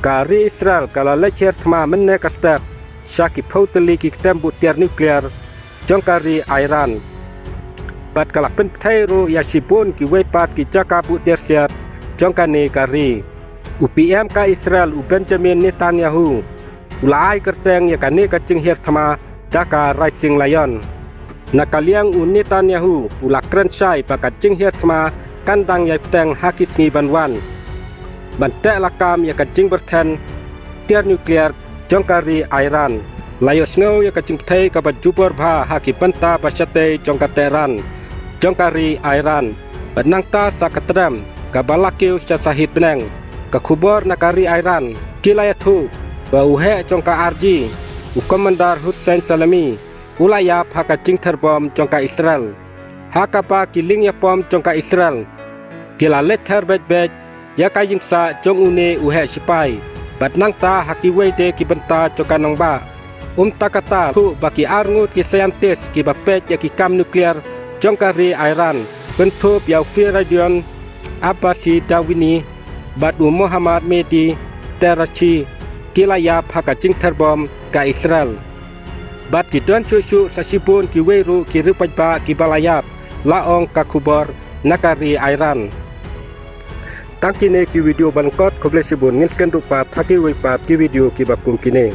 Kari Israel kalau leceh thma menne kastak syaki pauteli ki tembu tiar nuklear jongkari Iran. Bat kalak pentairu ya sibun ki wepat ki jakabu tiar siat jongkani kari. UPM ka Israel u Benjamin Netanyahu ulai kerteng ya kane kacing her thma jaka Rising Lion. Nakaliang u Netanyahu ula krensyai baka cing her thma kandang ya teng hakis ngi banwan. Bantek lakam ya kacing berten tiar nuklear jongkari Iran. Layos ngau ya kacing thai ka bajubor bha haki penta basyate jongkateran jongkari Iran. Benang ta sakatram ka balakiu sahid benang ka khubor nakari Iran kilayatu ba uhe jongka arji u komandar Hussein Salami ulaya ha kacing terbom jongka Israel. Haka pa kiling ya pom jongka Israel. Kila letter bet ya kaying sa jong une uhe sipai bat nang ta haki wede ki benta cokanong ba takata ku baki arngut ki scientist ki bapet ya ki kam nuklear jongkari Iran bentuk ya firadion abasi dawini bat Muhammad Mehdi Terachi kilaya haka cing terbom ka Israel bat ki don susu sasibun ki weru ki rupajba ki balayap laong ka kubor nakari Iran. Tang kini ki video balangkot koble sibun ngin sken rupa thaki wipat ki video ki bakum kini.